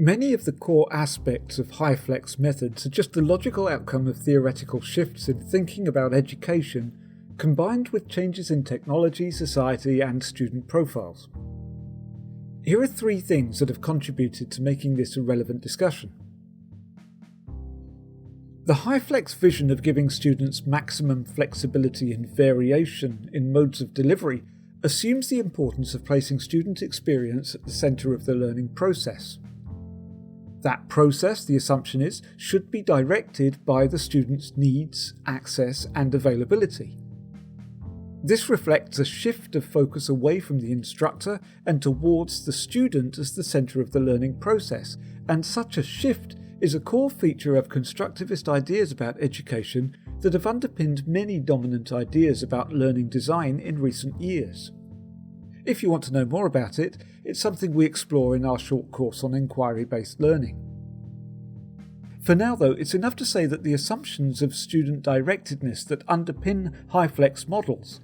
Many of the core aspects of Hyflex methods are just the logical outcome of theoretical shifts in thinking about education, combined with changes in technology, society, and student profiles. Here are 3 things that have contributed to making this a relevant discussion. The Hyflex vision of giving students maximum flexibility and variation in modes of delivery assumes the importance of placing student experience at the centre of the learning process. That process, the assumption is, should be directed by the student's needs, access, and availability. This reflects a shift of focus away from the instructor and towards the student as the centre of the learning process, and such a shift is a core feature of constructivist ideas about education that have underpinned many dominant ideas about learning design in recent years. If you want to know more about it, it's something we explore in our short course on inquiry-based learning. For now though, it's enough to say that the assumptions of student-directedness that underpin Hyflex models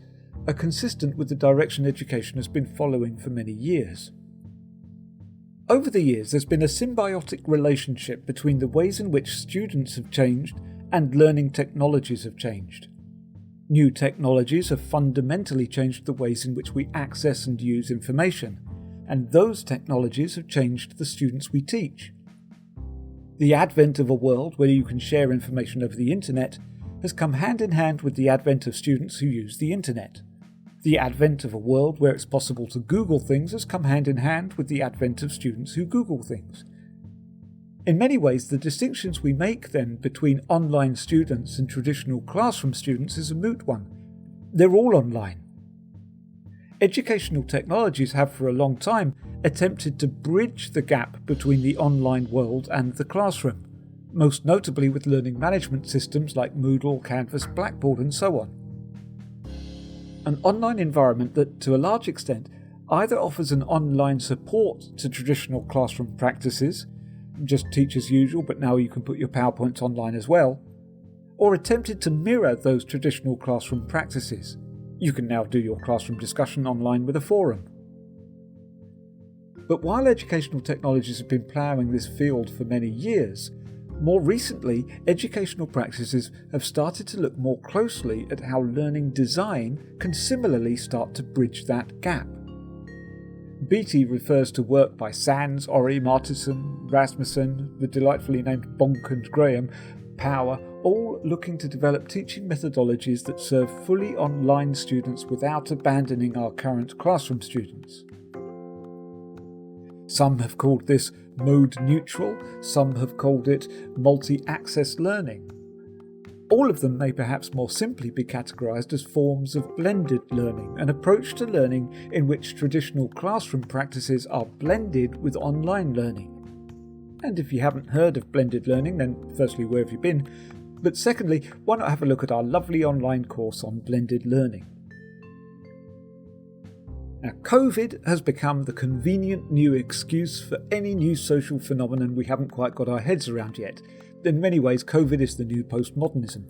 are consistent with the direction education has been following for many years. Over the years, there's been a symbiotic relationship between the ways in which students have changed and learning technologies have changed. New technologies have fundamentally changed the ways in which we access and use information, and those technologies have changed the students we teach. The advent of a world where you can share information over the internet has come hand in hand with the advent of students who use the internet. The advent of a world where it's possible to Google things has come hand in hand with the advent of students who Google things. In many ways, the distinctions we make then between online students and traditional classroom students is a moot one. They're all online. Educational technologies have for a long time attempted to bridge the gap between the online world and the classroom, most notably with learning management systems like Moodle, Canvas, Blackboard, and so on. An online environment that, to a large extent, either offers an online support to traditional classroom practices, just teach as usual but now you can put your PowerPoints online as well, or attempted to mirror those traditional classroom practices. You can now do your classroom discussion online with a forum. But while educational technologies have been ploughing this field for many years, more recently, educational practices have started to look more closely at how learning design can similarly start to bridge that gap. Beatty refers to work by Sands, Ori, Martinson, Rasmussen, the delightfully named Bonk and Graham, Power, all looking to develop teaching methodologies that serve fully online students without abandoning our current classroom students. Some have called this mode neutral, some have called it multi-access learning. All of them may perhaps more simply be categorised as forms of blended learning, an approach to learning in which traditional classroom practices are blended with online learning. And if you haven't heard of blended learning, then firstly, where have you been? But secondly, why not have a look at our lovely online course on blended learning? Now, COVID has become the convenient new excuse for any new social phenomenon we haven't quite got our heads around yet. In many ways, COVID is the new postmodernism.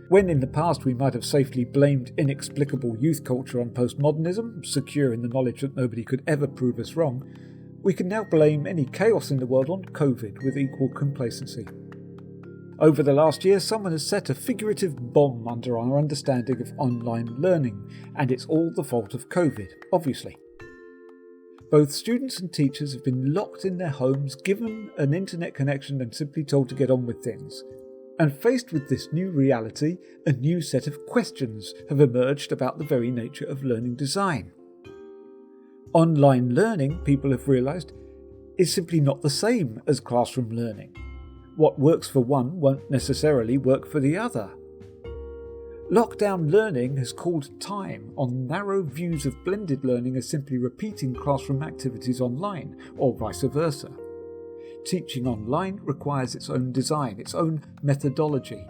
When in the past we might have safely blamed inexplicable youth culture on postmodernism, secure in the knowledge that nobody could ever prove us wrong, we can now blame any chaos in the world on COVID with equal complacency. Over the last year, someone has set a figurative bomb under our understanding of online learning, and it's all the fault of COVID, obviously. Both students and teachers have been locked in their homes, given an internet connection and simply told to get on with things. And faced with this new reality, a new set of questions have emerged about the very nature of learning design. Online learning, people have realised, is simply not the same as classroom learning. What works for one won't necessarily work for the other. Lockdown learning has called time on narrow views of blended learning as simply repeating classroom activities online, or vice versa. Teaching online requires its own design, its own methodology.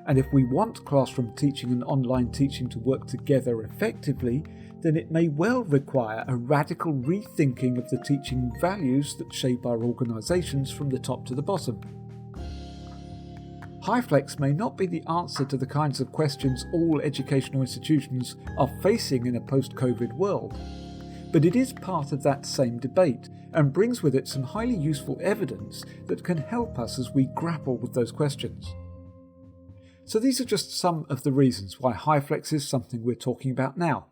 And if we want classroom teaching and online teaching to work together effectively, then it may well require a radical rethinking of the teaching values that shape our organisations from the top to the bottom. Hyflex may not be the answer to the kinds of questions all educational institutions are facing in a post-COVID world, but it is part of that same debate and brings with it some highly useful evidence that can help us as we grapple with those questions. So these are just some of the reasons why Hyflex is something we're talking about now,